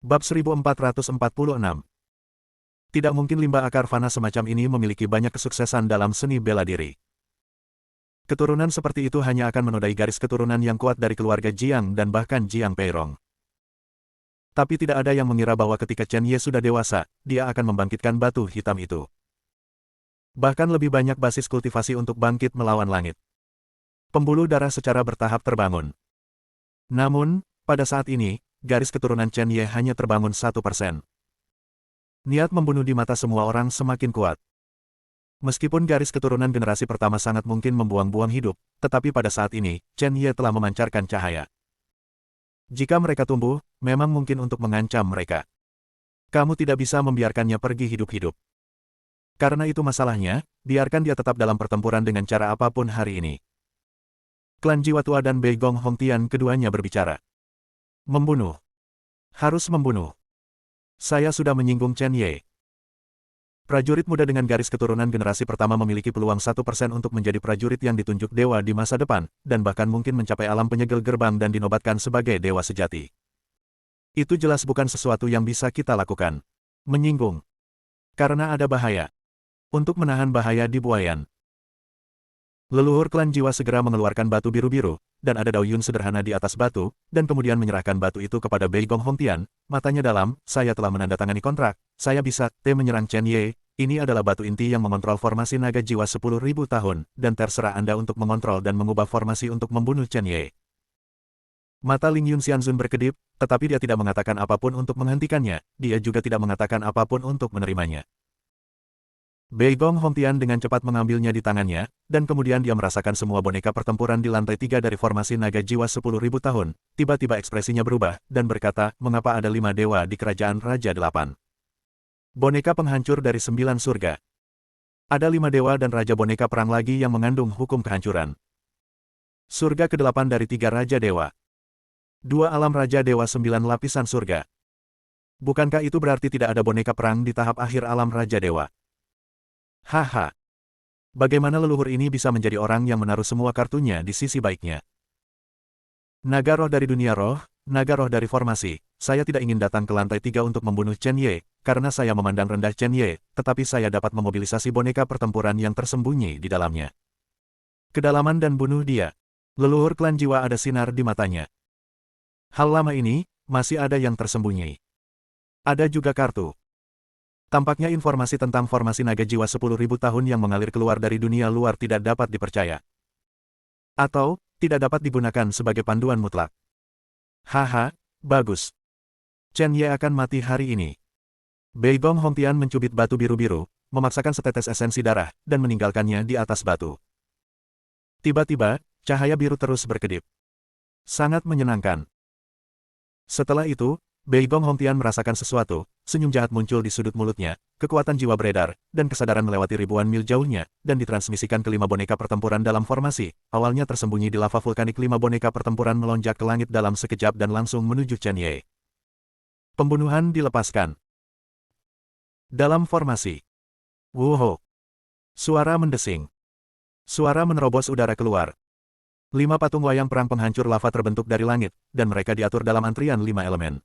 Bab 1446. Tidak mungkin limbah akar fana semacam ini memiliki banyak kesuksesan dalam seni bela diri. Keturunan seperti itu hanya akan menodai garis keturunan yang kuat dari keluarga Jiang dan bahkan Jiang Peirong. Tapi tidak ada yang mengira bahwa ketika Chen Ye sudah dewasa, dia akan membangkitkan batu hitam itu. Bahkan lebih banyak basis kultivasi untuk bangkit melawan langit. Pembuluh darah secara bertahap terbangun. Namun, pada saat ini, garis keturunan Chen Ye hanya terbangun 1%. Niat membunuh di mata semua orang semakin kuat. Meskipun garis keturunan generasi pertama sangat mungkin membuang-buang hidup, tetapi pada saat ini, Chen Ye telah memancarkan cahaya. Jika mereka tumbuh, memang mungkin untuk mengancam mereka. Kamu tidak bisa membiarkannya pergi hidup-hidup. Karena itu masalahnya, biarkan dia tetap dalam pertempuran dengan cara apapun hari ini. Klan Jiwa Tua dan Bei Gong Hongtian keduanya berbicara. Membunuh. Harus membunuh. Saya sudah menyinggung Chen Ye. Prajurit muda dengan garis keturunan generasi pertama memiliki peluang 1% untuk menjadi prajurit yang ditunjuk dewa di masa depan, dan bahkan mungkin mencapai alam penyegel gerbang dan dinobatkan sebagai dewa sejati. Itu jelas bukan sesuatu yang bisa kita lakukan. Menyinggung. Karena ada bahaya. Untuk menahan bahaya di buayan. Leluhur klan jiwa segera mengeluarkan batu biru-biru, dan ada dauyun sederhana di atas batu, dan kemudian menyerahkan batu itu kepada Bei Gong Hongtian. Matanya dalam, saya telah menandatangani kontrak, saya bisa, menyerang Chen Ye, ini adalah batu inti yang mengontrol formasi naga jiwa 10.000 tahun, dan terserah Anda untuk mengontrol dan mengubah formasi untuk membunuh Chen Ye. Mata Ling Yun Xianzun berkedip, tetapi dia tidak mengatakan apapun untuk menghentikannya, dia juga tidak mengatakan apapun untuk menerimanya. Bei Gong Hongtian dengan cepat mengambilnya di tangannya, dan kemudian dia merasakan semua boneka pertempuran di lantai 3 dari formasi naga jiwa 10.000 tahun. Tiba-tiba ekspresinya berubah, dan berkata, mengapa ada 5 dewa di kerajaan Raja 8? Boneka penghancur dari 9 surga. Ada 5 dewa dan Raja boneka perang lagi yang mengandung hukum kehancuran. Surga ke-8 dari 3 Raja Dewa. 2 alam Raja Dewa 9 lapisan surga. Bukankah itu berarti tidak ada boneka perang di tahap akhir alam Raja Dewa? Haha. Bagaimana leluhur ini bisa menjadi orang yang menaruh semua kartunya di sisi baiknya? Naga roh dari dunia roh, naga roh dari formasi, saya tidak ingin datang ke lantai 3 untuk membunuh Chen Ye, karena saya memandang rendah Chen Ye, tetapi saya dapat memobilisasi boneka pertempuran yang tersembunyi di dalamnya. Kedalaman dan bunuh dia. Leluhur klan jiwa ada sinar di matanya. Hal lama ini, masih ada yang tersembunyi. Ada juga kartu. Tampaknya informasi tentang formasi naga jiwa 10.000 tahun yang mengalir keluar dari dunia luar tidak dapat dipercaya. Atau, tidak dapat digunakan sebagai panduan mutlak. Haha, bagus. Chen Ye akan mati hari ini. Bei Gong Hongtian mencubit batu biru-biru, memaksakan setetes esensi darah, dan meninggalkannya di atas batu. Tiba-tiba, cahaya biru terus berkedip. Sangat menyenangkan. Setelah itu, Bei Gong Hongtian merasakan sesuatu, senyum jahat muncul di sudut mulutnya, kekuatan jiwa beredar, dan kesadaran melewati ribuan mil jauhnya, dan ditransmisikan ke 5 boneka pertempuran dalam formasi. Awalnya tersembunyi di lava vulkanik 5 boneka pertempuran melonjak ke langit dalam sekejap dan langsung menuju Chen Ye. Pembunuhan dilepaskan. Dalam formasi. Wuho. Suara mendesing. Suara menerobos udara keluar. 5 patung wayang perang penghancur lava terbentuk dari langit, dan mereka diatur dalam antrian 5 elemen.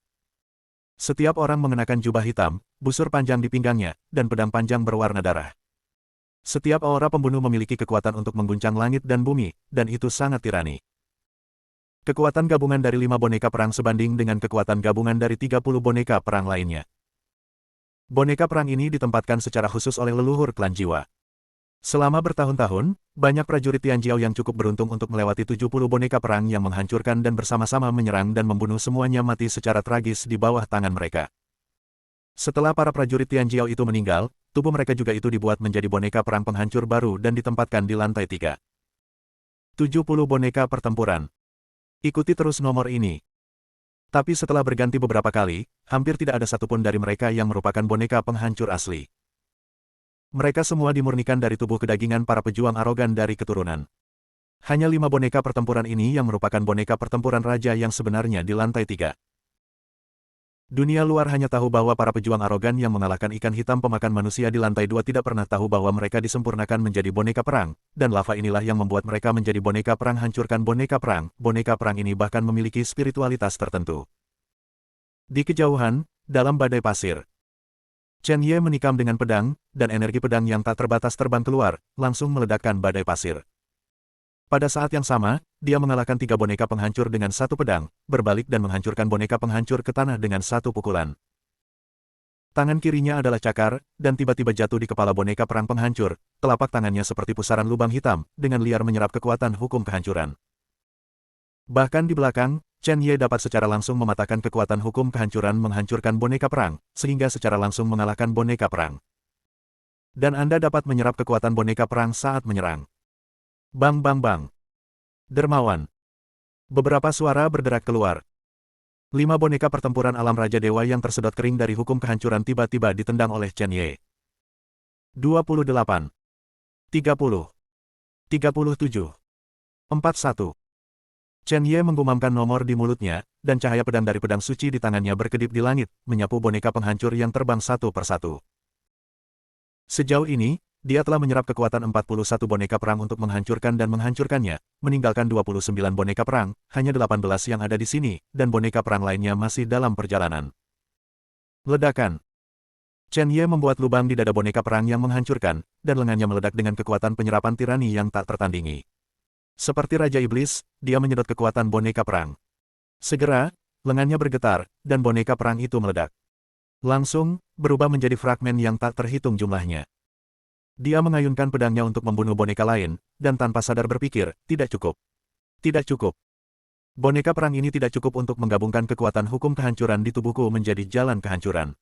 Setiap orang mengenakan jubah hitam, busur panjang di pinggangnya, dan pedang panjang berwarna darah. Setiap aura pembunuh memiliki kekuatan untuk mengguncang langit dan bumi, dan itu sangat tirani. Kekuatan gabungan dari 5 boneka perang sebanding dengan kekuatan gabungan dari 30 boneka perang lainnya. Boneka perang ini ditempatkan secara khusus oleh leluhur klan jiwa. Selama bertahun-tahun, banyak prajurit Tianjiao yang cukup beruntung untuk melewati 70 boneka perang yang menghancurkan dan bersama-sama menyerang dan membunuh semuanya mati secara tragis di bawah tangan mereka. Setelah para prajurit Tianjiao itu meninggal, tubuh mereka juga itu dibuat menjadi boneka perang penghancur baru dan ditempatkan di lantai 3. 70 boneka pertempuran. Ikuti terus nomor ini. Tapi setelah berganti beberapa kali, hampir tidak ada satupun dari mereka yang merupakan boneka penghancur asli. Mereka semua dimurnikan dari tubuh kedagingan para pejuang arogan dari keturunan. Hanya 5 boneka pertempuran ini yang merupakan boneka pertempuran raja yang sebenarnya di lantai 3. Dunia luar hanya tahu bahwa para pejuang arogan yang mengalahkan ikan hitam pemakan manusia di lantai 2 tidak pernah tahu bahwa mereka disempurnakan menjadi boneka perang, dan lava inilah yang membuat mereka menjadi boneka perang hancurkan boneka perang. Boneka perang ini bahkan memiliki spiritualitas tertentu. Di kejauhan, dalam badai pasir, Chen Ye menikam dengan pedang, dan energi pedang yang tak terbatas terbang keluar, langsung meledakkan badai pasir. Pada saat yang sama, dia mengalahkan 3 boneka penghancur dengan satu pedang, berbalik dan menghancurkan boneka penghancur ke tanah dengan satu pukulan. Tangan kirinya adalah cakar, dan tiba-tiba jatuh di kepala boneka perang penghancur, telapak tangannya seperti pusaran lubang hitam, dengan liar menyerap kekuatan hukum kehancuran. Bahkan di belakang, Chen Ye dapat secara langsung mematahkan kekuatan hukum kehancuran menghancurkan boneka perang, sehingga secara langsung mengalahkan boneka perang. Dan Anda dapat menyerap kekuatan boneka perang saat menyerang. Bang bang bang. Dermawan. Beberapa suara berderak keluar. 5 boneka pertempuran alam Raja Dewa yang tersedot kering dari hukum kehancuran tiba-tiba ditendang oleh Chen Ye. 28. 30. 37. 41. Chen Ye menggumamkan nomor di mulutnya, dan cahaya pedang dari pedang suci di tangannya berkedip di langit, menyapu boneka penghancur yang terbang satu persatu. Sejauh ini, dia telah menyerap kekuatan 41 boneka perang untuk menghancurkan dan menghancurkannya, meninggalkan 29 boneka perang, hanya 18 yang ada di sini, dan boneka perang lainnya masih dalam perjalanan. Ledakan. Chen Ye membuat lubang di dada boneka perang yang menghancurkan, dan lengannya meledak dengan kekuatan penyerapan tirani yang tak tertandingi. Seperti Raja Iblis, dia menyedot kekuatan boneka perang. Segera, lengannya bergetar, dan boneka perang itu meledak. Langsung, berubah menjadi fragmen yang tak terhitung jumlahnya. Dia mengayunkan pedangnya untuk membunuh boneka lain, dan tanpa sadar berpikir, tidak cukup. Tidak cukup. Boneka perang ini tidak cukup untuk menggabungkan kekuatan hukum kehancuran di tubuhku menjadi jalan kehancuran.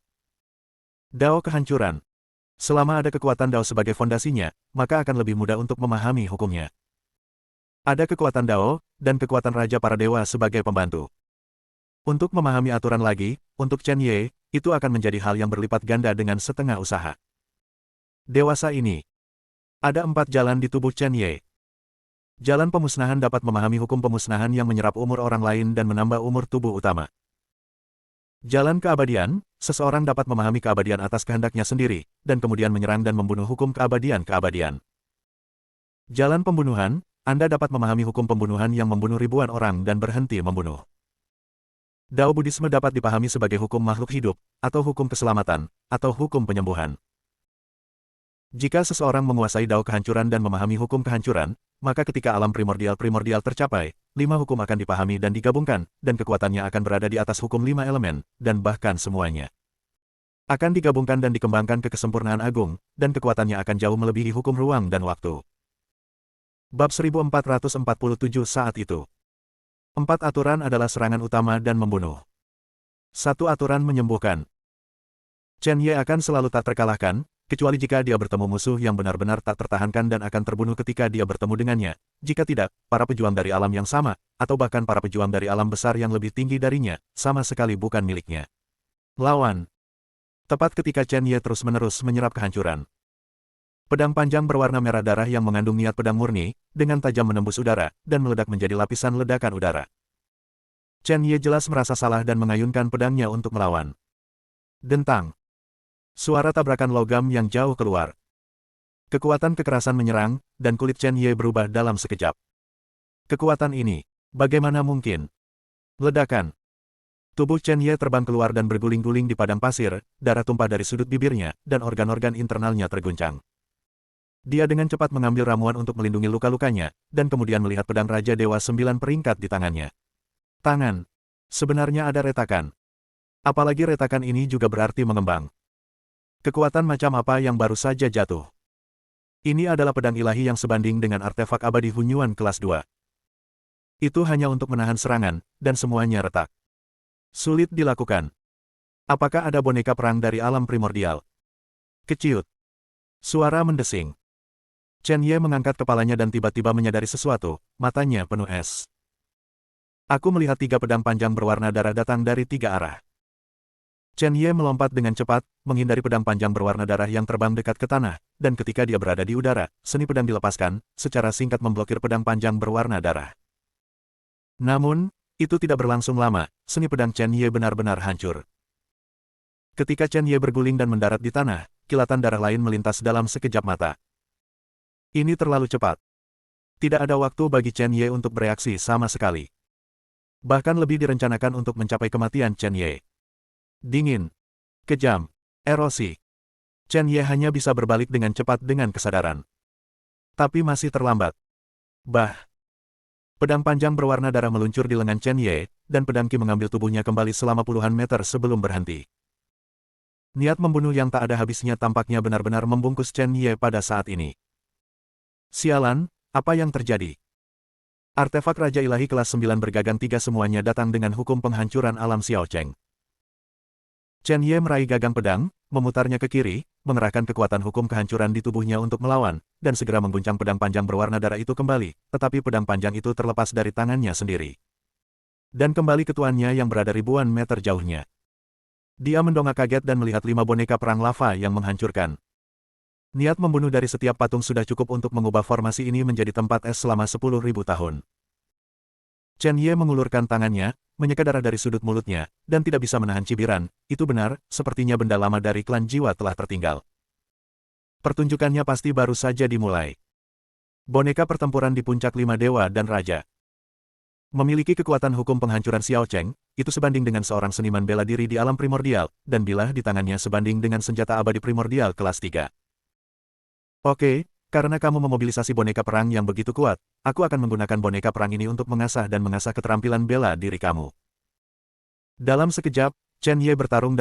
Dao kehancuran. Selama ada kekuatan Dao sebagai fondasinya, maka akan lebih mudah untuk memahami hukumnya. Ada kekuatan Dao, dan kekuatan Raja para Dewa sebagai pembantu. Untuk memahami aturan lagi, untuk Chen Ye, itu akan menjadi hal yang berlipat ganda dengan setengah usaha. Dewasa ini. Ada 4 jalan di tubuh Chen Ye. Jalan pemusnahan dapat memahami hukum pemusnahan yang menyerap umur orang lain dan menambah umur tubuh utama. Jalan keabadian, seseorang dapat memahami keabadian atas kehendaknya sendiri, dan kemudian menyerang dan membunuh hukum keabadian-keabadian. Jalan pembunuhan, Anda dapat memahami hukum pembunuhan yang membunuh ribuan orang dan berhenti membunuh. Dao Buddhisme dapat dipahami sebagai hukum makhluk hidup, atau hukum keselamatan, atau hukum penyembuhan. Jika seseorang menguasai Dao kehancuran dan memahami hukum kehancuran, maka ketika alam primordial tercapai, 5 hukum akan dipahami dan digabungkan, dan kekuatannya akan berada di atas hukum 5 elemen, dan bahkan semuanya akan digabungkan dan dikembangkan ke kesempurnaan agung, dan kekuatannya akan jauh melebihi hukum ruang dan waktu. Bab 1447 saat itu. 4 aturan adalah serangan utama dan membunuh. 1 aturan menyembuhkan. Chen Ye akan selalu tak terkalahkan, kecuali jika dia bertemu musuh yang benar-benar tak tertahankan dan akan terbunuh ketika dia bertemu dengannya. Jika tidak, para pejuang dari alam yang sama, atau bahkan para pejuang dari alam besar yang lebih tinggi darinya, sama sekali bukan miliknya. Lawan. Tepat ketika Chen Ye terus-menerus menyerap kehancuran. Pedang panjang berwarna merah darah yang mengandung niat pedang murni, dengan tajam menembus udara, dan meledak menjadi lapisan ledakan udara. Chen Ye jelas merasa salah dan mengayunkan pedangnya untuk melawan. Dentang. Suara tabrakan logam yang jauh keluar. Kekuatan kekerasan menyerang, dan kulit Chen Ye berubah dalam sekejap. Kekuatan ini, bagaimana mungkin? Ledakan. Tubuh Chen Ye terbang keluar dan berguling-guling di padang pasir, darah tumpah dari sudut bibirnya, dan organ-organ internalnya terguncang. Dia dengan cepat mengambil ramuan untuk melindungi luka-lukanya, dan kemudian melihat pedang Raja Dewa 9 peringkat di tangannya. Tangan. Sebenarnya ada retakan. Apalagi retakan ini juga berarti mengembang. Kekuatan macam apa yang baru saja jatuh? Ini adalah pedang ilahi yang sebanding dengan artefak abadi Hunyuan kelas 2. Itu hanya untuk menahan serangan, dan semuanya retak. Sulit dilakukan. Apakah ada boneka perang dari alam primordial? Keciut. Suara mendesing. Chen Ye mengangkat kepalanya dan tiba-tiba menyadari sesuatu, matanya penuh es. Aku melihat 3 pedang panjang berwarna darah datang dari 3 arah. Chen Ye melompat dengan cepat, menghindari pedang panjang berwarna darah yang terbang dekat ke tanah, dan ketika dia berada di udara, seni pedang dilepaskan, secara singkat memblokir pedang panjang berwarna darah. Namun, itu tidak berlangsung lama, seni pedang Chen Ye benar-benar hancur. Ketika Chen Ye berguling dan mendarat di tanah, kilatan darah lain melintas dalam sekejap mata. Ini terlalu cepat. Tidak ada waktu bagi Chen Ye untuk bereaksi sama sekali. Bahkan lebih direncanakan untuk mencapai kematian Chen Ye. Dingin. Kejam. Erosi. Chen Ye hanya bisa berbalik dengan cepat dengan kesadaran. Tapi masih terlambat. Bah! Pedang panjang berwarna darah meluncur di lengan Chen Ye, dan pedang Qi mengambil tubuhnya kembali selama puluhan meter sebelum berhenti. Niat membunuh yang tak ada habisnya tampaknya benar-benar membungkus Chen Ye pada saat ini. Sialan, apa yang terjadi? Artefak Raja Ilahi kelas 9 bergagang 3 semuanya datang dengan hukum penghancuran alam Xiao Cheng. Chen Ye meraih gagang pedang, memutarnya ke kiri, mengerahkan kekuatan hukum kehancuran di tubuhnya untuk melawan, dan segera mengguncang pedang panjang berwarna darah itu kembali, tetapi pedang panjang itu terlepas dari tangannya sendiri. Dan kembali ke tuannya yang berada ribuan meter jauhnya. Dia mendongak kaget dan melihat 5 boneka perang lava yang menghancurkan. Niat membunuh dari setiap patung sudah cukup untuk mengubah formasi ini menjadi tempat es selama 10.000 tahun. Chen Ye mengulurkan tangannya, menyeka darah dari sudut mulutnya, dan tidak bisa menahan cibiran. Itu benar, sepertinya benda lama dari klan jiwa telah tertinggal. Pertunjukannya pasti baru saja dimulai. Boneka pertempuran di puncak 5 dewa dan raja. Memiliki kekuatan hukum penghancuran Xiao Cheng, itu sebanding dengan seorang seniman bela diri di alam primordial, dan bilah di tangannya sebanding dengan senjata abadi primordial kelas 3. Oke, karena kamu memobilisasi boneka perang yang begitu kuat, aku akan menggunakan boneka perang ini untuk mengasah keterampilan bela diri kamu. Dalam sekejap, Chen Ye bertarung,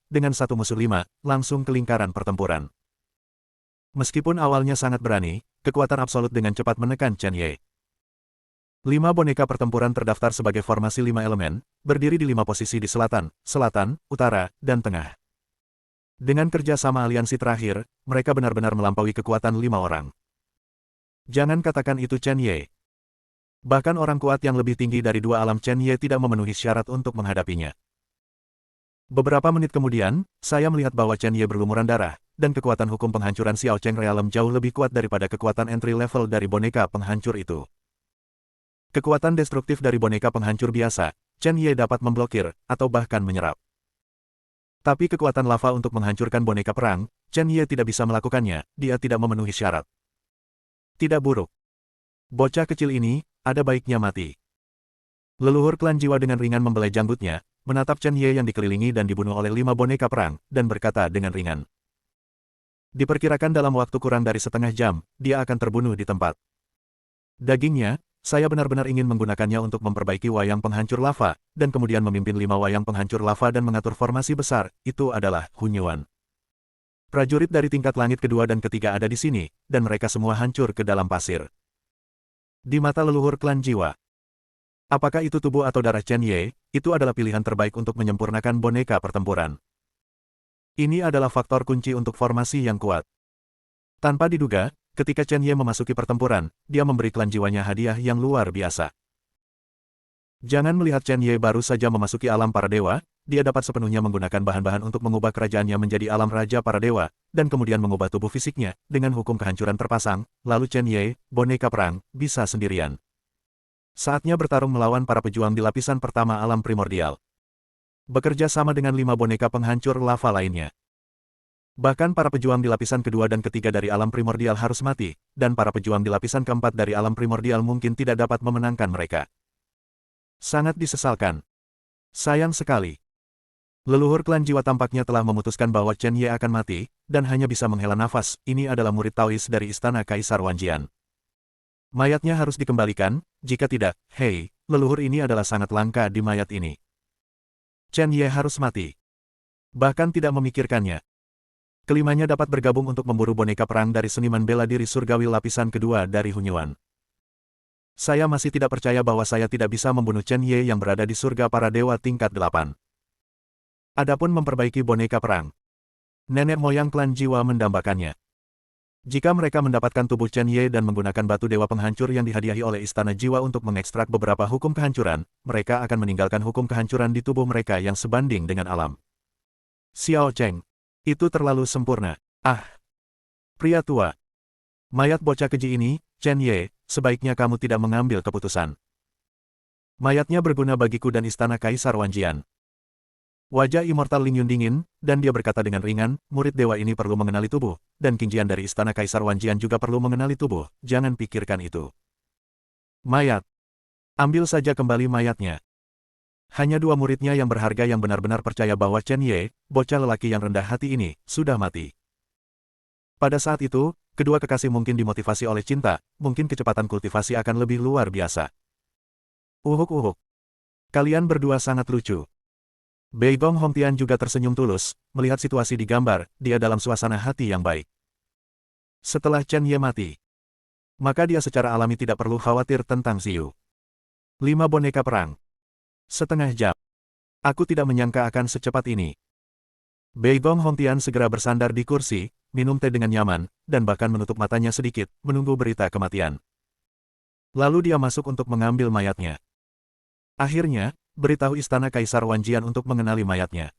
dengan satu musuh 5, langsung ke lingkaran pertempuran. Meskipun awalnya sangat berani, kekuatan absolut dengan cepat menekan Chen Ye. 5 boneka pertempuran terdaftar sebagai formasi 5 elemen, berdiri di 5 posisi di selatan, utara, dan tengah. Dengan kerja sama aliansi terakhir, mereka benar-benar melampaui kekuatan 5 orang. Jangan katakan itu Chen Ye. Bahkan orang kuat yang lebih tinggi dari 2 alam Chen Ye tidak memenuhi syarat untuk menghadapinya. Beberapa menit kemudian, saya melihat bahwa Chen Ye berlumuran darah, dan kekuatan hukum penghancuran Xiao Cheng Realm jauh lebih kuat daripada kekuatan entry level dari boneka penghancur itu. Kekuatan destruktif dari boneka penghancur biasa, Chen Ye dapat memblokir, atau bahkan menyerap. Tapi kekuatan lava untuk menghancurkan boneka perang, Chen Ye tidak bisa melakukannya, dia tidak memenuhi syarat. Tidak buruk. Bocah kecil ini, ada baiknya mati. Leluhur klan jiwa dengan ringan membelai janggutnya, menatap Chen Ye yang dikelilingi dan dibunuh oleh 5 boneka perang, dan berkata dengan ringan. Diperkirakan dalam waktu kurang dari setengah jam, dia akan terbunuh di tempat. Dagingnya, saya benar-benar ingin menggunakannya untuk memperbaiki wayang penghancur lava, dan kemudian memimpin 5 wayang penghancur lava dan mengatur formasi besar, itu adalah Hunyuan. Prajurit dari tingkat langit kedua dan ketiga ada di sini, dan mereka semua hancur ke dalam pasir. Di mata leluhur klan jiwa. Apakah itu tubuh atau darah Chen Ye, itu adalah pilihan terbaik untuk menyempurnakan boneka pertempuran. Ini adalah faktor kunci untuk formasi yang kuat. Tanpa diduga, ketika Chen Ye memasuki pertempuran, dia memberi klan jiwanya hadiah yang luar biasa. Jangan melihat Chen Ye baru saja memasuki alam para dewa, dia dapat sepenuhnya menggunakan bahan-bahan untuk mengubah kerajaannya menjadi alam raja para dewa, dan kemudian mengubah tubuh fisiknya, dengan hukum kehancuran terpasang, lalu Chen Ye, boneka perang, bisa sendirian. Saatnya bertarung melawan para pejuang di lapisan pertama alam primordial. Bekerja sama dengan 5 boneka penghancur lava lainnya. Bahkan para pejuang di lapisan kedua dan ketiga dari alam primordial harus mati, dan para pejuang di lapisan keempat dari alam primordial mungkin tidak dapat memenangkan mereka. Sangat disesalkan. Sayang sekali. Leluhur klan jiwa tampaknya telah memutuskan bahwa Chen Ye akan mati, dan hanya bisa menghela nafas. Ini adalah murid Taois dari Istana Kaisar Wanjian. Mayatnya harus dikembalikan, jika tidak, hei, leluhur ini adalah sangat langka di mayat ini. Chen Ye harus mati. Bahkan tidak memikirkannya. Kelimanya dapat bergabung untuk memburu boneka perang dari seniman bela diri surgawi lapisan kedua dari Hunyuan. Saya masih tidak percaya bahwa saya tidak bisa membunuh Chen Ye yang berada di surga para dewa tingkat 8. Adapun memperbaiki boneka perang. Nenek moyang klan jiwa mendambakannya. Jika mereka mendapatkan tubuh Chen Ye dan menggunakan batu dewa penghancur yang dihadiahi oleh Istana Jiwa untuk mengekstrak beberapa hukum kehancuran, mereka akan meninggalkan hukum kehancuran di tubuh mereka yang sebanding dengan alam. Xiao Cheng. Itu terlalu sempurna. Ah! Pria tua. Mayat bocah keji ini, Chen Ye, sebaiknya kamu tidak mengambil keputusan. Mayatnya berguna bagiku dan Istana Kaisar Wanjian. Wajah Immortal Ling Yun dingin, dan dia berkata dengan ringan, murid dewa ini perlu mengenali tubuh, dan Qingjian dari Istana Kaisar Wanjian juga perlu mengenali tubuh, jangan pikirkan itu. Mayat. Ambil saja kembali mayatnya. Hanya dua muridnya yang berharga yang benar-benar percaya bahwa Chen Ye, bocah lelaki yang rendah hati ini, sudah mati. Pada saat itu, kedua kekasih mungkin dimotivasi oleh cinta, mungkin kecepatan kultivasi akan lebih luar biasa. Uhuk-uhuk. Kalian berdua sangat lucu. Beigong Hongtian juga tersenyum tulus, melihat situasi di gambar, dia dalam suasana hati yang baik. Setelah Chen Ye mati, maka dia secara alami tidak perlu khawatir tentang Xiu. 5 boneka perang. Setengah jam. Aku tidak menyangka akan secepat ini. Beigong Hongtian segera bersandar di kursi, minum teh dengan nyaman, dan bahkan menutup matanya sedikit, menunggu berita kematian. Lalu dia masuk untuk mengambil mayatnya. Akhirnya, beritahu istana Kaisar Wanjian untuk mengenali mayatnya.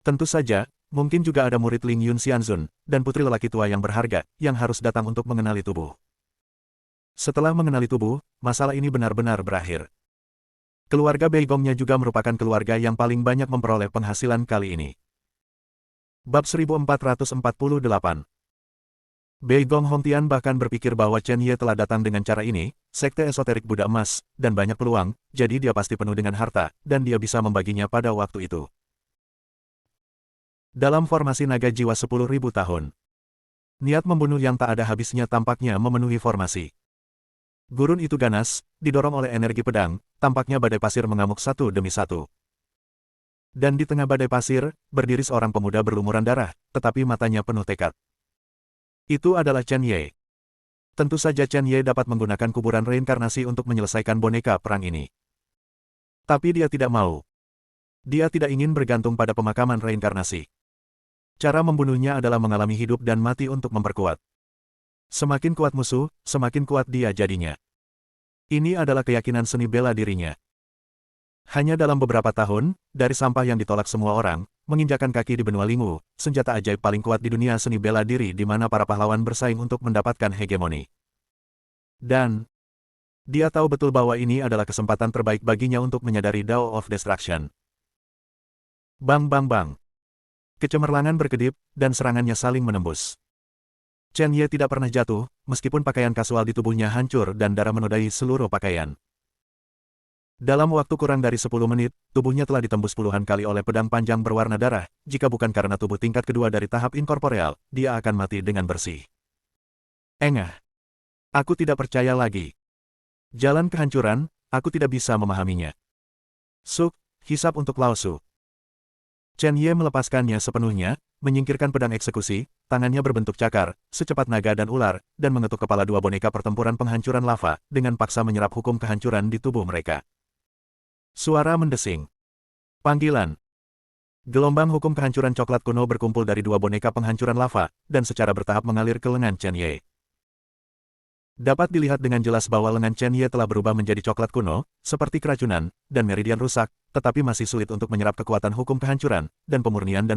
Tentu saja, mungkin juga ada murid Ling Yun Xianzun, dan putri lelaki tua yang berharga, yang harus datang untuk mengenali tubuh. Setelah mengenali tubuh, masalah ini benar-benar berakhir. Keluarga Beigongnya juga merupakan keluarga yang paling banyak memperoleh penghasilan kali ini. Bab 1448. Beigong Hongtian bahkan berpikir bahwa Chen Ye telah datang dengan cara ini, sekte esoterik Buddha emas, dan banyak peluang, jadi dia pasti penuh dengan harta, dan dia bisa membaginya pada waktu itu. Dalam formasi naga jiwa 10.000 tahun. Niat membunuh yang tak ada habisnya tampaknya memenuhi formasi. Gurun itu ganas, didorong oleh energi pedang, tampaknya badai pasir mengamuk satu demi satu. Dan di tengah badai pasir, berdiri seorang pemuda berlumuran darah, tetapi matanya penuh tekad. Itu adalah Chen Ye. Tentu saja Chen Ye dapat menggunakan kuburan reinkarnasi untuk menyelesaikan boneka perang ini. Tapi dia tidak mau. Dia tidak ingin bergantung pada pemakaman reinkarnasi. Cara membunuhnya adalah mengalami hidup dan mati untuk memperkuat. Semakin kuat musuh, semakin kuat dia jadinya. Ini adalah keyakinan seni bela dirinya. Hanya dalam beberapa tahun, dari sampah yang ditolak semua orang, menginjakan kaki di benua Lingwu, senjata ajaib paling kuat di dunia seni bela diri di mana para pahlawan bersaing untuk mendapatkan hegemoni. Dan, dia tahu betul bahwa ini adalah kesempatan terbaik baginya untuk menyadari Dao of Destruction. Bang bang bang. Kecemerlangan berkedip, dan serangannya saling menembus. Chen Ye tidak pernah jatuh, meskipun pakaian kasual di tubuhnya hancur dan darah menodai seluruh pakaian. Dalam waktu kurang dari 10 menit, tubuhnya telah ditembus puluhan kali oleh pedang panjang berwarna darah, jika bukan karena tubuh tingkat kedua dari tahap inkorporeal, dia akan mati dengan bersih. Engah. Aku tidak percaya lagi. Jalan kehancuran, aku tidak bisa memahaminya. Suk, hisap untuk Lao Su. Chen Ye melepaskannya sepenuhnya, menyingkirkan pedang eksekusi, tangannya berbentuk cakar, secepat naga dan ular, dan mengetuk kepala dua boneka pertempuran penghancuran lava, dengan paksa menyerap hukum kehancuran di tubuh mereka. Suara mendesing. Panggilan. Gelombang hukum kehancuran coklat kuno berkumpul dari dua boneka penghancuran lava, dan secara bertahap mengalir ke lengan Chen Ye. Dapat dilihat dengan jelas bahwa lengan Chen Ye telah berubah menjadi coklat kuno, seperti keracunan, dan meridian rusak, tetapi masih sulit untuk menyerap kekuatan hukum kehancuran, dan pemurnian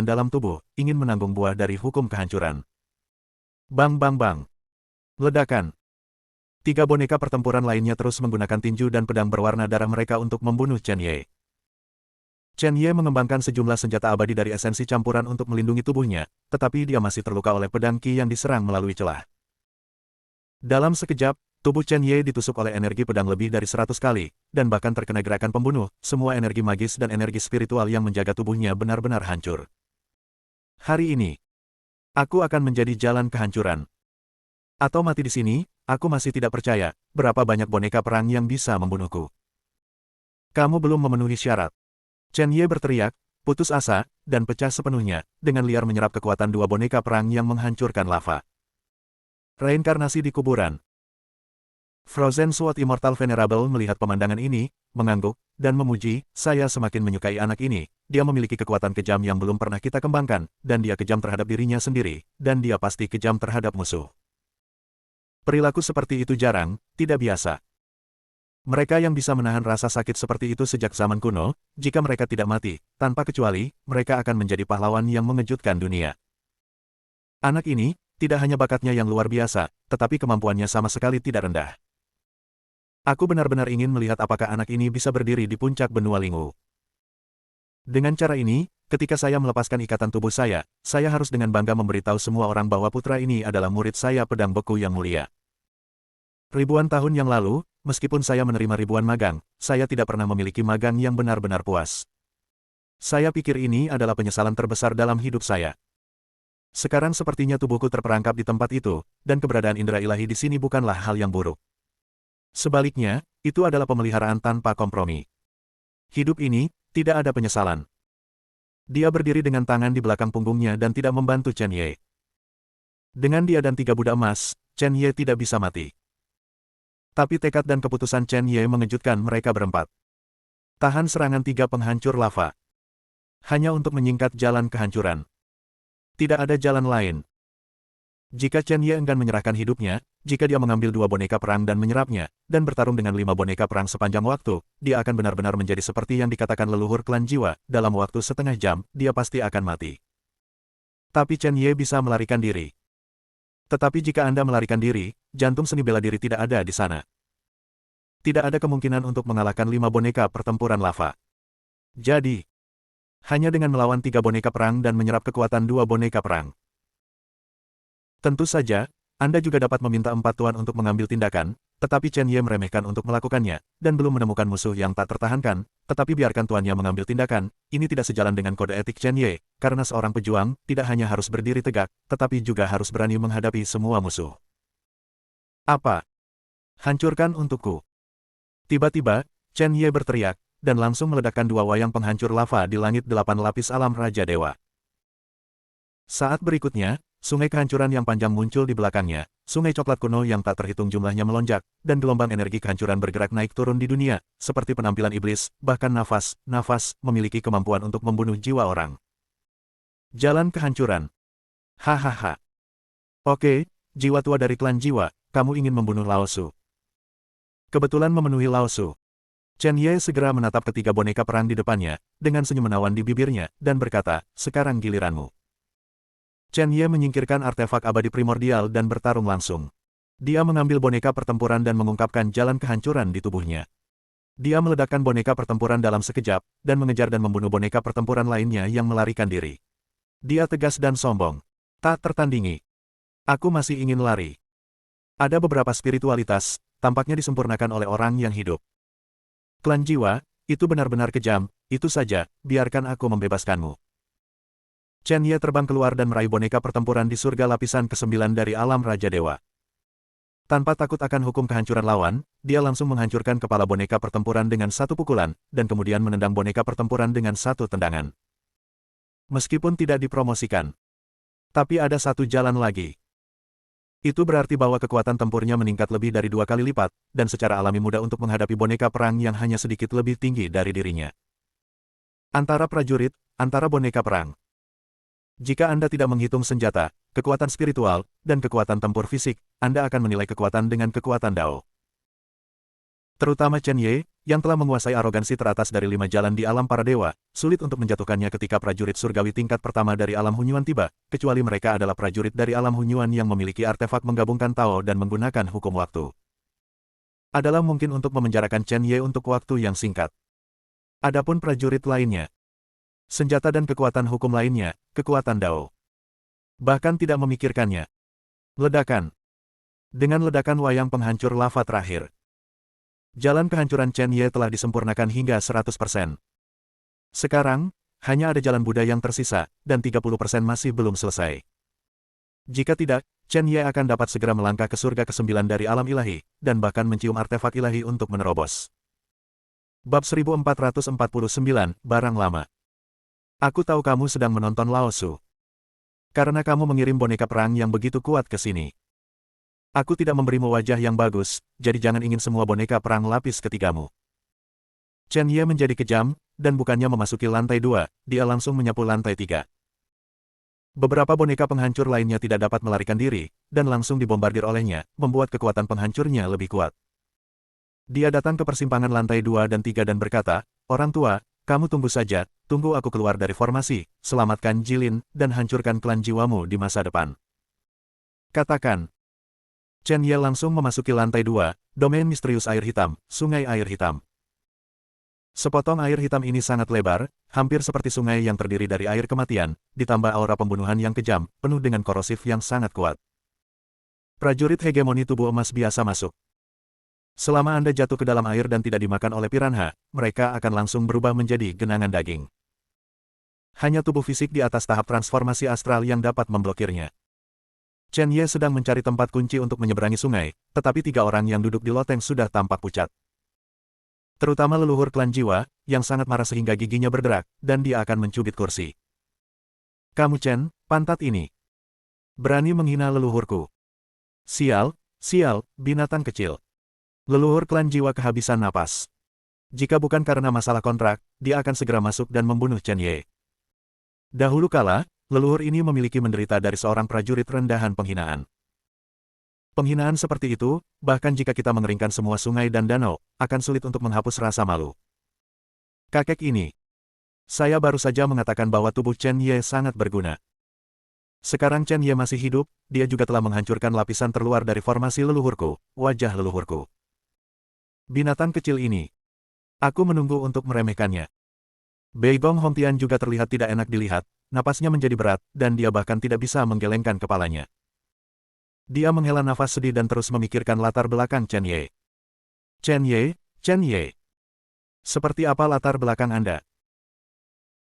dalam tubuh, ingin menanggung buah dari hukum kehancuran. Bang bang bang. Ledakan. 3 boneka pertempuran lainnya terus menggunakan tinju dan pedang berwarna darah mereka untuk membunuh Chen Ye. Chen Ye mengembangkan sejumlah senjata abadi dari esensi campuran untuk melindungi tubuhnya, tetapi dia masih terluka oleh pedang Qi yang diserang melalui celah. Dalam sekejap, tubuh Chen Ye ditusuk oleh energi pedang lebih dari 100 kali, dan bahkan terkena gerakan pembunuh, semua energi magis dan energi spiritual yang menjaga tubuhnya benar-benar hancur. Hari ini, aku akan menjadi jalan kehancuran. Atau mati di sini, aku masih tidak percaya, berapa banyak boneka perang yang bisa membunuhku. Kamu belum memenuhi syarat. Chen Ye berteriak, putus asa, dan pecah sepenuhnya, dengan liar menyerap kekuatan dua boneka perang yang menghancurkan lava. Reinkarnasi di kuburan. Frozen Sword Immortal Venerable melihat pemandangan ini, mengangguk, dan memuji, saya semakin menyukai anak ini, dia memiliki kekuatan kejam yang belum pernah kita kembangkan, dan dia kejam terhadap dirinya sendiri, dan dia pasti kejam terhadap musuh. Perilaku seperti itu jarang, tidak biasa. Mereka yang bisa menahan rasa sakit seperti itu sejak zaman kuno, jika mereka tidak mati, tanpa kecuali, mereka akan menjadi pahlawan yang mengejutkan dunia. Anak ini, tidak hanya bakatnya yang luar biasa, tetapi kemampuannya sama sekali tidak rendah. Aku benar-benar ingin melihat apakah anak ini bisa berdiri di puncak benua Lingwu. Dengan cara ini, ketika saya melepaskan ikatan tubuh saya harus dengan bangga memberitahu semua orang bahwa putra ini adalah murid saya pedang beku yang mulia. Ribuan tahun yang lalu, meskipun saya menerima ribuan magang, saya tidak pernah memiliki magang yang benar-benar puas. Saya pikir ini adalah penyesalan terbesar dalam hidup saya. Sekarang sepertinya tubuhku terperangkap di tempat itu, dan keberadaan indera ilahi di sini bukanlah hal yang buruk. Sebaliknya, itu adalah pemeliharaan tanpa kompromi. Hidup ini, tidak ada penyesalan. Dia berdiri dengan tangan di belakang punggungnya dan tidak membantu Chen Ye. Dengan dia dan 3 budak emas, Chen Ye tidak bisa mati. Tapi tekad dan keputusan Chen Ye mengejutkan mereka berempat. Tahan serangan 3 penghancur lava. Hanya untuk menyingkat jalan kehancuran. Tidak ada jalan lain. Jika Chen Ye enggan menyerahkan hidupnya, jika dia mengambil 2 boneka perang dan menyerapnya, dan bertarung dengan 5 boneka perang sepanjang waktu, dia akan benar-benar menjadi seperti yang dikatakan leluhur klan jiwa, dalam waktu setengah jam, dia pasti akan mati. Tapi Chen Ye bisa melarikan diri. Tetapi jika Anda melarikan diri, jantung seni bela diri tidak ada di sana. Tidak ada kemungkinan untuk mengalahkan 5 boneka pertempuran lava. Jadi, hanya dengan melawan 3 boneka perang dan menyerap kekuatan 2 boneka perang. Tentu saja, Anda juga dapat meminta 4 tuan untuk mengambil tindakan, tetapi Chen Ye meremehkan untuk melakukannya, dan belum menemukan musuh yang tak tertahankan, tetapi biarkan tuannya mengambil tindakan, ini tidak sejalan dengan kode etik Chen Ye, karena seorang pejuang tidak hanya harus berdiri tegak, tetapi juga harus berani menghadapi semua musuh. Apa? Hancurkan untukku. Tiba-tiba, Chen Ye berteriak, dan langsung meledakkan 2 wayang penghancur lava di langit 8 lapis alam Raja Dewa. Saat berikutnya, sungai kehancuran yang panjang muncul di belakangnya, sungai coklat kuno yang tak terhitung jumlahnya melonjak, dan gelombang energi kehancuran bergerak naik turun di dunia, seperti penampilan iblis, bahkan nafas memiliki kemampuan untuk membunuh jiwa orang. Jalan kehancuran. Hahaha. Oke, jiwa tua dari klan jiwa, kamu ingin membunuh Lao Su. Kebetulan memenuhi Lao Su. Chen Ye segera menatap ketiga boneka perang di depannya, dengan senyum menawan di bibirnya, dan berkata, sekarang giliranmu. Chen Ye menyingkirkan artefak abadi primordial dan bertarung langsung. Dia mengambil boneka pertempuran dan mengungkapkan jalan kehancuran di tubuhnya. Dia meledakkan boneka pertempuran dalam sekejap, dan mengejar dan membunuh boneka pertempuran lainnya yang melarikan diri. Dia tegas dan sombong. Tak tertandingi. Aku masih ingin lari. Ada beberapa spiritualitas, tampaknya disempurnakan oleh orang yang hidup. Klan jiwa, itu benar-benar kejam, itu saja, biarkan aku membebaskanmu. Chen Ye terbang keluar dan meraih boneka pertempuran di surga lapisan ke-9 dari alam Raja Dewa. Tanpa takut akan hukum kehancuran lawan, dia langsung menghancurkan kepala boneka pertempuran dengan 1 pukulan, dan kemudian menendang boneka pertempuran dengan 1 tendangan. Meskipun tidak dipromosikan. Tapi ada 1 jalan lagi. Itu berarti bahwa kekuatan tempurnya meningkat lebih dari 2 kali lipat, dan secara alami mudah untuk menghadapi boneka perang yang hanya sedikit lebih tinggi dari dirinya. Antara prajurit, antara boneka perang. Jika Anda tidak menghitung senjata, kekuatan spiritual, dan kekuatan tempur fisik, Anda akan menilai kekuatan dengan kekuatan Dao. Terutama Chen Ye, yang telah menguasai arogansi teratas dari 5 jalan di alam para dewa, sulit untuk menjatuhkannya ketika prajurit surgawi tingkat pertama dari alam Hunyuan tiba, kecuali mereka adalah prajurit dari alam Hunyuan yang memiliki artefak menggabungkan Tao dan menggunakan hukum waktu. Adalah mungkin untuk memenjarakan Chen Ye untuk waktu yang singkat. Adapun prajurit lainnya, senjata dan kekuatan hukum lainnya, kekuatan Dao. Bahkan tidak memikirkannya. Ledakan. Dengan ledakan wayang penghancur lava terakhir. Jalan kehancuran Chen Ye telah disempurnakan hingga 100%. Sekarang, hanya ada jalan Buddha yang tersisa, dan 30% masih belum selesai. Jika tidak, Chen Ye akan dapat segera melangkah ke surga ke-9 dari alam ilahi, dan bahkan mencium artefak ilahi untuk menerobos. Bab 1449, Barang Lama. Aku tahu kamu sedang menonton Lao Su. Karena kamu mengirim boneka perang yang begitu kuat ke sini. Aku tidak memberimu wajah yang bagus, jadi jangan ingin semua boneka perang lapis ketigamu. Chen Ye menjadi kejam, dan bukannya memasuki lantai 2, dia langsung menyapu lantai 3. Beberapa boneka penghancur lainnya tidak dapat melarikan diri, dan langsung dibombardir olehnya, membuat kekuatan penghancurnya lebih kuat. Dia datang ke persimpangan lantai 2 dan 3 dan berkata, orang tua, kamu tunggu saja, tunggu aku keluar dari formasi, selamatkan Jilin, dan hancurkan klan jiwamu di masa depan. Katakan. Chen Ye langsung memasuki lantai 2, domain misterius air hitam, sungai air hitam. Sepotong air hitam ini sangat lebar, hampir seperti sungai yang terdiri dari air kematian, ditambah aura pembunuhan yang kejam, penuh dengan korosif yang sangat kuat. Prajurit hegemoni tubuh emas biasa masuk. Selama Anda jatuh ke dalam air dan tidak dimakan oleh piranha, mereka akan langsung berubah menjadi genangan daging. Hanya tubuh fisik di atas tahap transformasi astral yang dapat memblokirnya. Chen Ye sedang mencari tempat kunci untuk menyeberangi sungai, tetapi 3 orang yang duduk di loteng sudah tampak pucat. Terutama leluhur klan jiwa, yang sangat marah sehingga giginya berderak, dan dia akan mencubit kursi. Kamu Chen, pantat ini. Berani menghina leluhurku. Sial, sial, binatang kecil. Leluhur klan jiwa kehabisan napas. Jika bukan karena masalah kontrak, dia akan segera masuk dan membunuh Chen Ye. Dahulu kala, leluhur ini memiliki menderita dari seorang prajurit rendahan penghinaan. Penghinaan seperti itu, bahkan jika kita mengeringkan semua sungai dan danau, akan sulit untuk menghapus rasa malu. Kakek ini. Saya baru saja mengatakan bahwa tubuh Chen Ye sangat berguna. Sekarang Chen Ye masih hidup, dia juga telah menghancurkan lapisan terluar dari formasi leluhurku, wajah leluhurku. Binatang kecil ini. Aku menunggu untuk meremehkannya. Beigong Hongtian juga terlihat tidak enak dilihat, napasnya menjadi berat, dan dia bahkan tidak bisa menggelengkan kepalanya. Dia menghela nafas sedih dan terus memikirkan latar belakang Chen Ye. Chen Ye, Chen Ye. Seperti apa latar belakang Anda?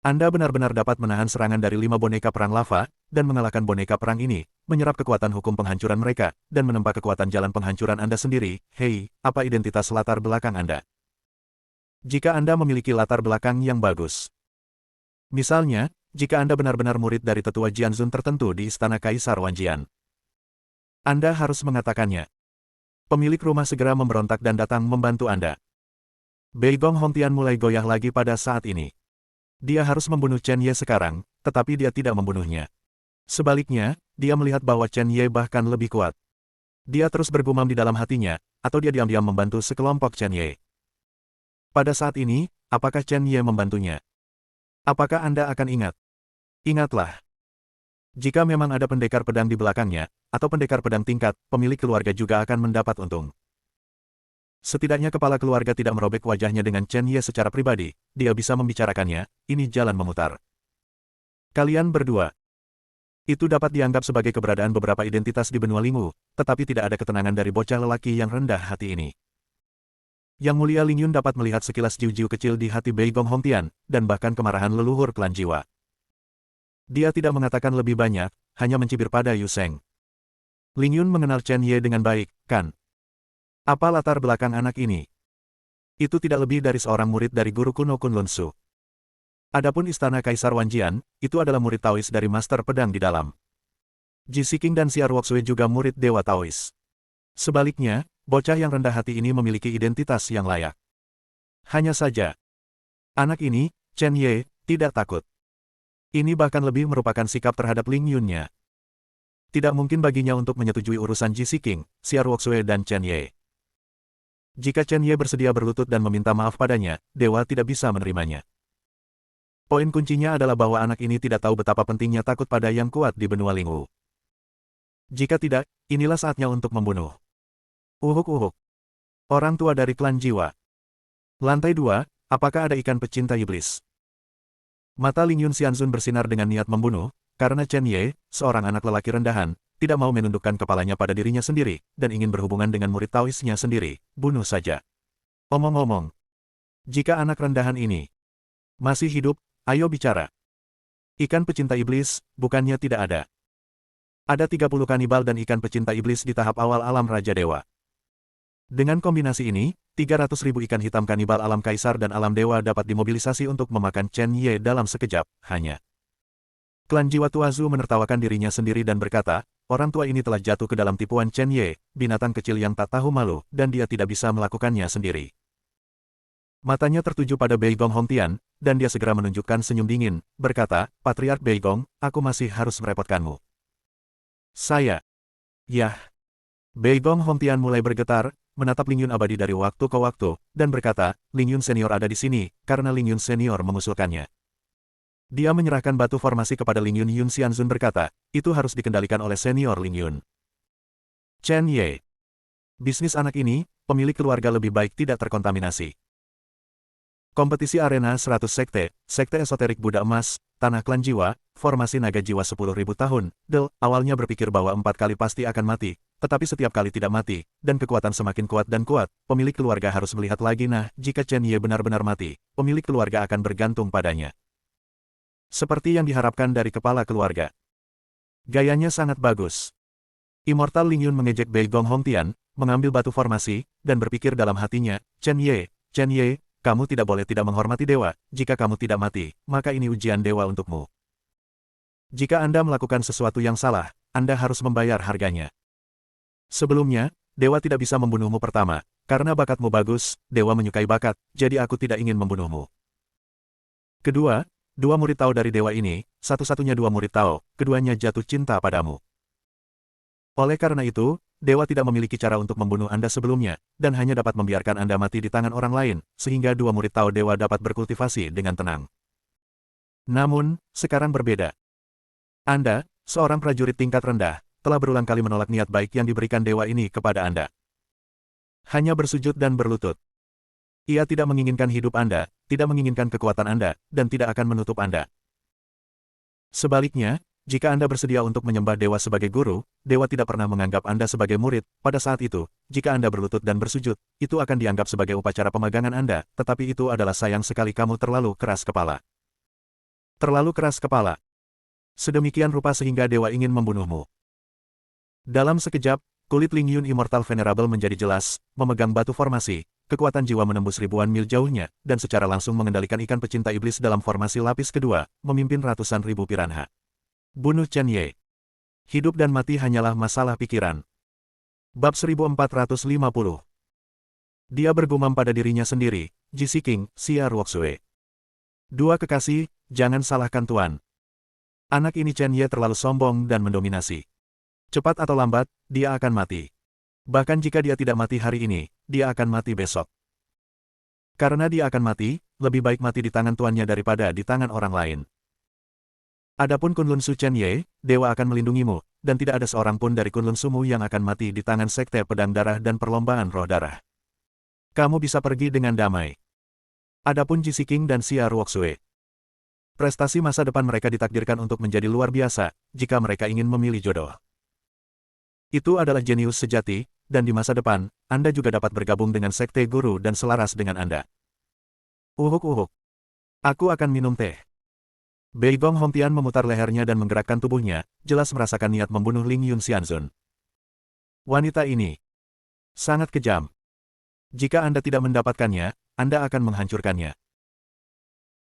Anda benar-benar dapat menahan serangan dari 5 boneka perang lava, dan mengalahkan boneka perang ini, menyerap kekuatan hukum penghancuran mereka, dan menempa kekuatan jalan penghancuran Anda sendiri. Hei, apa identitas latar belakang Anda? Jika Anda memiliki latar belakang yang bagus. Misalnya, jika Anda benar-benar murid dari tetua Jianzun tertentu di Istana Kaisar Wanjian. Anda harus mengatakannya. Pemilik rumah segera memberontak dan datang membantu Anda. Beigong Hongtian mulai goyah lagi pada saat ini. Dia harus membunuh Chen Ye sekarang, tetapi dia tidak membunuhnya. Sebaliknya, dia melihat bahwa Chen Ye bahkan lebih kuat. Dia terus bergumam di dalam hatinya, atau dia diam-diam membantu sekelompok Chen Ye. Pada saat ini, apakah Chen Ye membantunya? Apakah Anda akan ingat? Ingatlah. Jika memang ada pendekar pedang di belakangnya, atau pendekar pedang tingkat, pemilik keluarga juga akan mendapat untung. Setidaknya kepala keluarga tidak merobek wajahnya dengan Chen Ye secara pribadi, dia bisa membicarakannya, ini jalan memutar. Kalian berdua. Itu dapat dianggap sebagai keberadaan beberapa identitas di benua Lingwu, tetapi tidak ada ketenangan dari bocah lelaki yang rendah hati ini. Yang mulia Ling Yun dapat melihat sekilas jiu-jiu kecil di hati Beigong Hongtian, dan bahkan kemarahan leluhur klan jiwa. Dia tidak mengatakan lebih banyak, hanya mencibir pada Yu Sheng. Ling Yun mengenal Chen Ye dengan baik, kan? Apa latar belakang anak ini? Itu tidak lebih dari seorang murid dari guru kuno Kunlun Su. Adapun Istana Kaisar Wanjian, itu adalah murid Taois dari Master Pedang di dalam. Ji Siking dan Xiar Woksui juga murid Dewa Taois. Sebaliknya, bocah yang rendah hati ini memiliki identitas yang layak. Hanya saja, anak ini, Chen Ye, tidak takut. Ini bahkan lebih merupakan sikap terhadap Ling Yunnya. Tidak mungkin baginya untuk menyetujui urusan Ji Siking, Xiar Woksui dan Chen Ye. Jika Chen Ye bersedia berlutut dan meminta maaf padanya, Dewa tidak bisa menerimanya. Poin kuncinya adalah bahwa anak ini tidak tahu betapa pentingnya takut pada yang kuat di benua Lingwu. Jika tidak, inilah saatnya untuk membunuh. Uhuk-uhuk. Orang tua dari klan jiwa. Lantai 2, apakah ada ikan pecinta iblis? Mata Ling Yun Xianzun bersinar dengan niat membunuh, karena Chen Ye, seorang anak lelaki rendahan, tidak mau menundukkan kepalanya pada dirinya sendiri, dan ingin berhubungan dengan murid Taoisnya sendiri, bunuh saja. Omong-omong, jika anak rendahan ini masih hidup, ayo bicara. Ikan pecinta iblis, bukannya tidak ada. Ada 30 kanibal dan ikan pecinta iblis di tahap awal alam Raja Dewa. Dengan kombinasi ini, 300.000 ikan hitam kanibal alam Kaisar dan alam Dewa dapat dimobilisasi untuk memakan Chen Ye dalam sekejap, hanya. Klan jiwa Tuazu menertawakan dirinya sendiri dan berkata, orang tua ini telah jatuh ke dalam tipuan Chen Ye, binatang kecil yang tak tahu malu, dan dia tidak bisa melakukannya sendiri. Matanya tertuju pada Beigong Hongtian, dan dia segera menunjukkan senyum dingin, berkata, Patriark Beigong, aku masih harus merepotkanmu. Saya. Yah. Beigong Hongtian mulai bergetar, menatap Ling Yun abadi dari waktu ke waktu, dan berkata, Ling Yun Senior ada di sini, karena Ling Yun Senior mengusulkannya. Dia menyerahkan batu formasi kepada Ling Yun. Yun Xianzun berkata, itu harus dikendalikan oleh Senior Ling Yun. Chen Ye. Bisnis anak ini, pemilik keluarga lebih baik tidak terkontaminasi. Kompetisi arena 100 sekte, sekte esoterik Buddha Emas, Tanah Klan Jiwa, formasi naga jiwa 10.000 tahun, Del, awalnya berpikir bahwa 4 kali pasti akan mati, tetapi setiap kali tidak mati, dan kekuatan semakin kuat dan kuat, pemilik keluarga harus melihat lagi. Nah, jika Chen Ye benar-benar mati, pemilik keluarga akan bergantung padanya. Seperti yang diharapkan dari kepala keluarga. Gayanya sangat bagus. Immortal Ling Yun mengejek Bei Gong Hongtian, mengambil batu formasi, dan berpikir dalam hatinya, Chen Ye, kamu tidak boleh tidak menghormati dewa. Jika kamu tidak mati, maka ini ujian dewa untukmu. Jika Anda melakukan sesuatu yang salah, Anda harus membayar harganya. Sebelumnya, dewa tidak bisa membunuhmu pertama. Karena bakatmu bagus, dewa menyukai bakat, jadi aku tidak ingin membunuhmu. Kedua, dua murid Tao dari dewa ini, satu-satunya dua murid Tao, keduanya jatuh cinta padamu. Oleh karena itu, dewa tidak memiliki cara untuk membunuh Anda sebelumnya, dan hanya dapat membiarkan Anda mati di tangan orang lain, sehingga dua murid Tao dewa dapat berkultivasi dengan tenang. Namun, sekarang berbeda. Anda, seorang prajurit tingkat rendah, telah berulang kali menolak niat baik yang diberikan dewa ini kepada Anda. Hanya bersujud dan berlutut. Ia tidak menginginkan hidup Anda, tidak menginginkan kekuatan Anda, dan tidak akan menutup Anda. Sebaliknya, jika Anda bersedia untuk menyembah dewa sebagai guru, dewa tidak pernah menganggap Anda sebagai murid. Pada saat itu, jika Anda berlutut dan bersujud, itu akan dianggap sebagai upacara pemagangan Anda, tetapi itu adalah sayang sekali kamu terlalu keras kepala. Terlalu keras kepala. Sedemikian rupa sehingga dewa ingin membunuhmu. Dalam sekejap, kulit Ling Yun Immortal Venerable menjadi jelas, memegang batu formasi, kekuatan jiwa menembus ribuan mil jauhnya, dan secara langsung mengendalikan ikan pecinta iblis dalam formasi lapis kedua, memimpin ratusan ribu piranha. Bunuh Chen Ye. Hidup dan mati hanyalah masalah pikiran. Bab 1450. Dia bergumam pada dirinya sendiri, Ji King, Xia Ruoxue. Dua kekasih, jangan salahkan Tuan. Anak ini Chen Ye terlalu sombong dan mendominasi. Cepat atau lambat, dia akan mati. Bahkan jika dia tidak mati hari ini, dia akan mati besok. Karena dia akan mati, lebih baik mati di tangan tuannya daripada di tangan orang lain. Adapun Kunlun Su Chen Ye, dewa akan melindungimu, dan tidak ada seorang pun dari Kunlun Sumu yang akan mati di tangan sekte pedang darah dan perlombaan roh darah. Kamu bisa pergi dengan damai. Adapun Ji King dan Xia Ruoxue. Prestasi masa depan mereka ditakdirkan untuk menjadi luar biasa, jika mereka ingin memilih jodoh. Itu adalah jenius sejati, dan di masa depan, Anda juga dapat bergabung dengan sekte guru dan selaras dengan Anda. Uhuk. Aku akan minum teh. Bei Gong Hongtian memutar lehernya dan menggerakkan tubuhnya, jelas merasakan niat membunuh Ling Yun Xianzun. Wanita ini sangat kejam. Jika Anda tidak mendapatkannya, Anda akan menghancurkannya.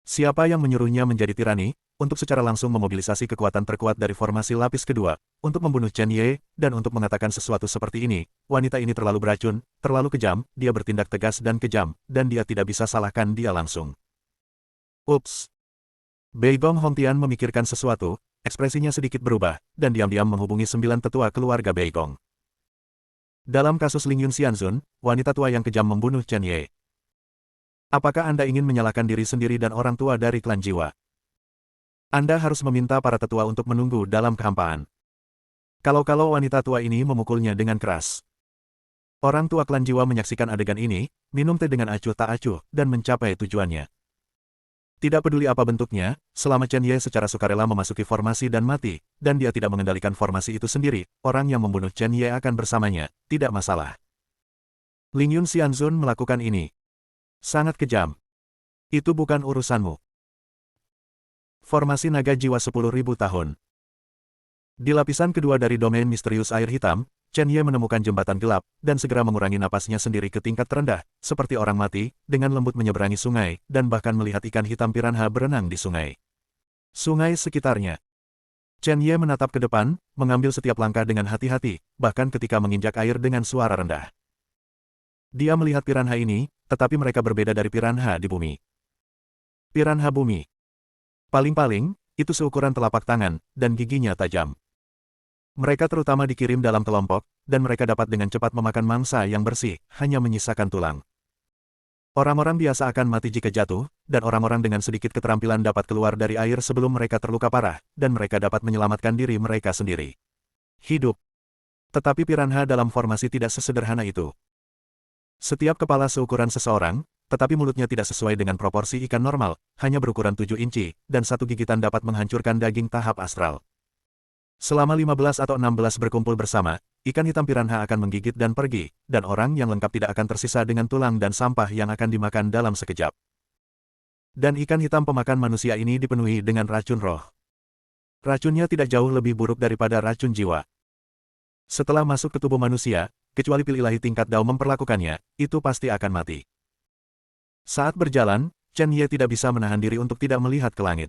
Siapa yang menyuruhnya menjadi tirani, untuk secara langsung memobilisasi kekuatan terkuat dari formasi lapis kedua, untuk membunuh Chen Ye, dan untuk mengatakan sesuatu seperti ini, wanita ini terlalu beracun, terlalu kejam, dia bertindak tegas dan kejam, dan dia tidak bisa salahkan dia langsung. Ups. Bei Gong Hongtian memikirkan sesuatu, ekspresinya sedikit berubah, dan diam-diam menghubungi 9 tetua keluarga Bei Gong. Dalam kasus Ling Yun Xianzun, wanita tua yang kejam membunuh Chen Ye. Apakah Anda ingin menyalahkan diri sendiri dan orang tua dari klan jiwa? Anda harus meminta para tetua untuk menunggu dalam kehampaan. Kalau wanita tua ini memukulnya dengan keras. Orang tua klan jiwa menyaksikan adegan ini, minum teh dengan acuh tak acuh, dan mencapai tujuannya. Tidak peduli apa bentuknya, selama Chen Ye secara sukarela memasuki formasi dan mati, dan dia tidak mengendalikan formasi itu sendiri, orang yang membunuh Chen Ye akan bersamanya, tidak masalah. Ling Yun Xianzun melakukan ini. Sangat kejam. Itu bukan urusanmu. Formasi naga jiwa 10.000 tahun. Di lapisan kedua dari domain misterius air hitam, Chen Ye menemukan jembatan gelap, dan segera mengurangi napasnya sendiri ke tingkat terendah, seperti orang mati, dengan lembut menyeberangi sungai, dan bahkan melihat ikan hitam piranha berenang di sungai. Sungai sekitarnya. Chen Ye menatap ke depan, mengambil setiap langkah dengan hati-hati, bahkan ketika menginjak air dengan suara rendah. Dia melihat piranha ini, tetapi mereka berbeda dari piranha di bumi. Piranha bumi. Paling-paling, itu seukuran telapak tangan, dan giginya tajam. Mereka terutama dikirim dalam kelompok, dan mereka dapat dengan cepat memakan mangsa yang bersih, hanya menyisakan tulang. Orang-orang biasa akan mati jika jatuh, dan orang-orang dengan sedikit keterampilan dapat keluar dari air sebelum mereka terluka parah, dan mereka dapat menyelamatkan diri mereka sendiri. Hidup. Tetapi piranha dalam formasi tidak sesederhana itu. Setiap kepala seukuran seseorang, tetapi mulutnya tidak sesuai dengan proporsi ikan normal, hanya berukuran 7 inci, dan satu gigitan dapat menghancurkan daging tahap astral. Selama 15 atau 16 berkumpul bersama, ikan hitam piranha akan menggigit dan pergi, dan orang yang lengkap tidak akan tersisa dengan tulang dan sampah yang akan dimakan dalam sekejap. Dan ikan hitam pemakan manusia ini dipenuhi dengan racun roh. Racunnya tidak jauh lebih buruk daripada racun jiwa. Setelah masuk ke tubuh manusia, kecuali pil ilahi tingkat Dao memperlakukannya, itu pasti akan mati. Saat berjalan, Chen Ye tidak bisa menahan diri untuk tidak melihat ke langit.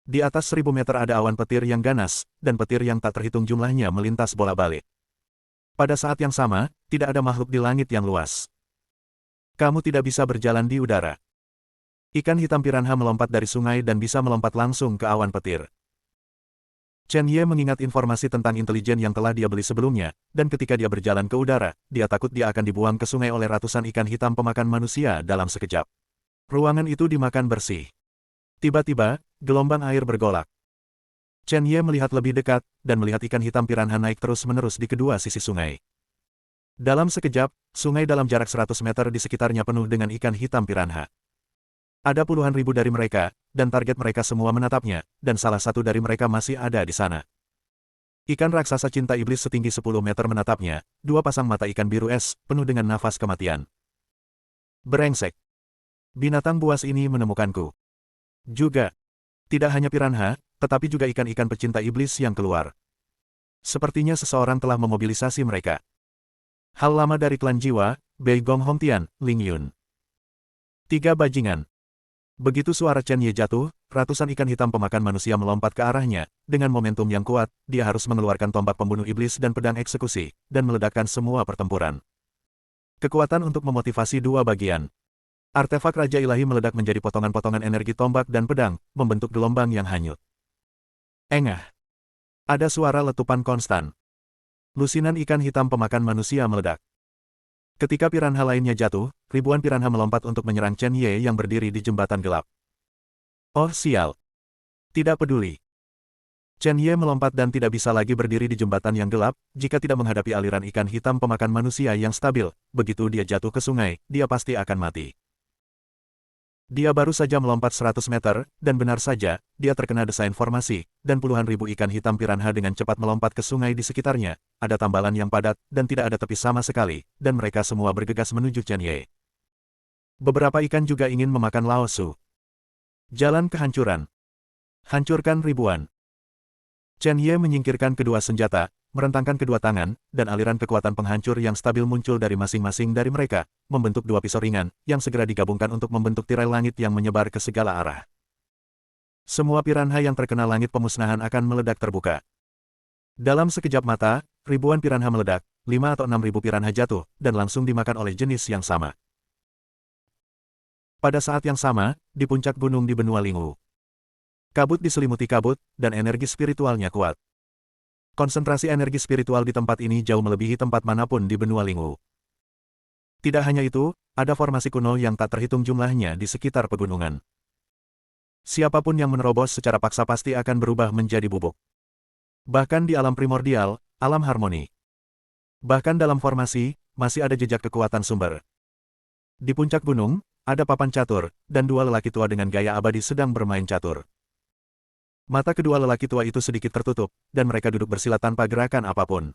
Di atas 1000 meter ada awan petir yang ganas, dan petir yang tak terhitung jumlahnya melintas bolak-balik. Pada saat yang sama, tidak ada makhluk di langit yang luas. Kamu tidak bisa berjalan di udara. Ikan hitam piranha melompat dari sungai dan bisa melompat langsung ke awan petir. Chen Ye mengingat informasi tentang intelijen yang telah dia beli sebelumnya, dan ketika dia berjalan ke udara, dia takut dia akan dibuang ke sungai oleh ratusan ikan hitam pemakan manusia dalam sekejap. Ruangan itu dimakan bersih. Tiba-tiba, gelombang air bergolak. Chen Ye melihat lebih dekat, dan melihat ikan hitam piranha naik terus-menerus di kedua sisi sungai. Dalam sekejap, sungai dalam jarak 100 meter di sekitarnya penuh dengan ikan hitam piranha. Ada puluhan ribu dari mereka, dan target mereka semua menatapnya, dan salah satu dari mereka masih ada di sana. Ikan raksasa cinta iblis setinggi 10 meter menatapnya, dua pasang mata ikan biru es, penuh dengan nafas kematian. Brengsek. Binatang buas ini menemukanku. Juga. Tidak hanya piranha, tetapi juga ikan-ikan pecinta iblis yang keluar. Sepertinya seseorang telah memobilisasi mereka. Hal lama dari klan jiwa, Bei Gong Hongtian, Ling Yun. 3 bajingan. Begitu suara Chen Ye jatuh, ratusan ikan hitam pemakan manusia melompat ke arahnya. Dengan momentum yang kuat, dia harus mengeluarkan tombak pembunuh iblis dan pedang eksekusi, dan meledakkan semua pertempuran. Kekuatan untuk memotivasi dua bagian. Artefak Raja Ilahi meledak menjadi potongan-potongan energi tombak dan pedang, membentuk gelombang yang hanyut. Engah. Ada suara letupan konstan. Lusinan ikan hitam pemakan manusia meledak. Ketika piranha lainnya jatuh, ribuan piranha melompat untuk menyerang Chen Ye yang berdiri di jembatan gelap. Oh sial. Tidak peduli. Chen Ye melompat dan tidak bisa lagi berdiri di jembatan yang gelap, jika tidak menghadapi aliran ikan hitam pemakan manusia yang stabil. Begitu dia jatuh ke sungai, dia pasti akan mati. Dia baru saja melompat 100 meter, dan benar saja, dia terkena desa informasi, dan puluhan ribu ikan hitam piranha dengan cepat melompat ke sungai di sekitarnya. Ada tambalan yang padat, dan tidak ada tepi sama sekali, dan mereka semua bergegas menuju Chen Ye. Beberapa ikan juga ingin memakan Lao Su. Jalan kehancuran. Hancurkan ribuan. Chen Ye menyingkirkan kedua senjata, merentangkan kedua tangan, dan aliran kekuatan penghancur yang stabil muncul dari masing-masing dari mereka, membentuk dua pisau ringan, yang segera digabungkan untuk membentuk tirai langit yang menyebar ke segala arah. Semua piranha yang terkena langit pemusnahan akan meledak terbuka. Dalam sekejap mata, ribuan piranha meledak, 5 atau 6 ribu piranha jatuh, dan langsung dimakan oleh jenis yang sama. Pada saat yang sama, di puncak gunung di benua Lingwu. Kabut diselimuti kabut, dan energi spiritualnya kuat. Konsentrasi energi spiritual di tempat ini jauh melebihi tempat manapun di benua Lingwu. Tidak hanya itu, ada formasi kuno yang tak terhitung jumlahnya di sekitar pegunungan. Siapapun yang menerobos secara paksa pasti akan berubah menjadi bubuk. Bahkan di alam primordial, alam harmoni. Bahkan dalam formasi, masih ada jejak kekuatan sumber. Di puncak gunung, ada papan catur, dan dua lelaki tua dengan gaya abadi sedang bermain catur. Mata kedua lelaki tua itu sedikit tertutup, dan mereka duduk bersila tanpa gerakan apapun.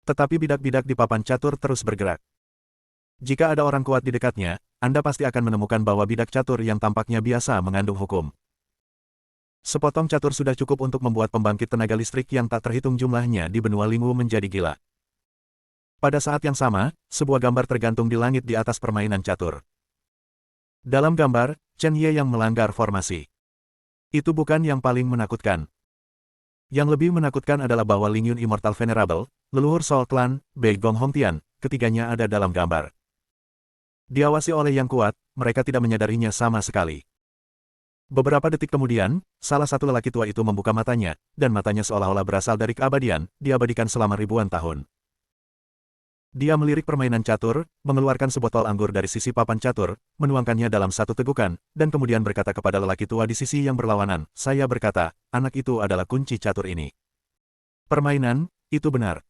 Tetapi bidak-bidak di papan catur terus bergerak. Jika ada orang kuat di dekatnya, Anda pasti akan menemukan bahwa bidak catur yang tampaknya biasa mengandung hukum. Sepotong catur sudah cukup untuk membuat pembangkit tenaga listrik yang tak terhitung jumlahnya di benua Lingwu menjadi gila. Pada saat yang sama, sebuah gambar tergantung di langit di atas permainan catur. Dalam gambar, Chen Ye yang melanggar formasi. Itu bukan yang paling menakutkan. Yang lebih menakutkan adalah bahwa Ling Yun Immortal Venerable, leluhur Soul Clan, Bei Gong Hongtian, ketiganya ada dalam gambar. Diawasi oleh yang kuat, mereka tidak menyadarinya sama sekali. Beberapa detik kemudian, salah satu lelaki tua itu membuka matanya, dan matanya seolah-olah berasal dari keabadian, diabadikan selama ribuan tahun. Dia melirik permainan catur, mengeluarkan sebotol anggur dari sisi papan catur, menuangkannya dalam satu tegukan, dan kemudian berkata kepada lelaki tua di sisi yang berlawanan, "Saya berkata, anak itu adalah kunci catur ini." Permainan, itu benar.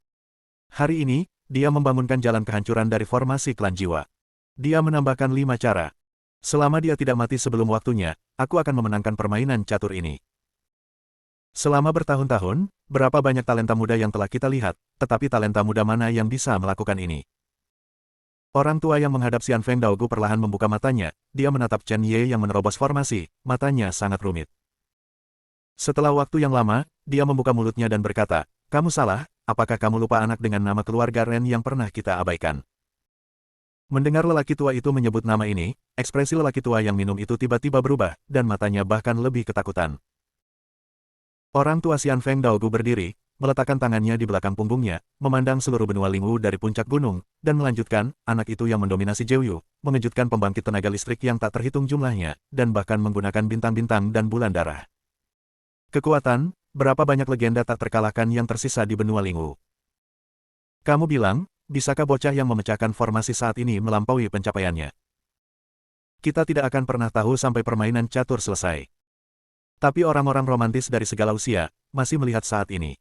Hari ini, dia membangunkan jalan kehancuran dari formasi klan jiwa. Dia menambahkan 5 cara. Selama dia tidak mati sebelum waktunya, aku akan memenangkan permainan catur ini. Selama bertahun-tahun, berapa banyak talenta muda yang telah kita lihat, tetapi talenta muda mana yang bisa melakukan ini? Orang tua yang menghadap Xian Feng Daogu perlahan membuka matanya, dia menatap Chen Ye yang menerobos formasi, matanya sangat rumit. Setelah waktu yang lama, dia membuka mulutnya dan berkata, "Kamu salah, apakah kamu lupa anak dengan nama keluarga Ren yang pernah kita abaikan?" Mendengar lelaki tua itu menyebut nama ini, ekspresi lelaki tua yang minum itu tiba-tiba berubah, dan matanya bahkan lebih ketakutan. Orang tua Xian Feng Daogu berdiri, meletakkan tangannya di belakang punggungnya, memandang seluruh benua Lingwu dari puncak gunung, dan melanjutkan, anak itu yang mendominasi Jeoyu, mengejutkan pembangkit tenaga listrik yang tak terhitung jumlahnya, dan bahkan menggunakan bintang-bintang dan bulan darah. Kekuatan, berapa banyak legenda tak terkalahkan yang tersisa di benua Lingwu. Kamu bilang, bisakah bocah yang memecahkan formasi saat ini melampaui pencapaiannya? Kita tidak akan pernah tahu sampai permainan catur selesai. Tapi orang-orang romantis dari segala usia, masih melihat saat ini.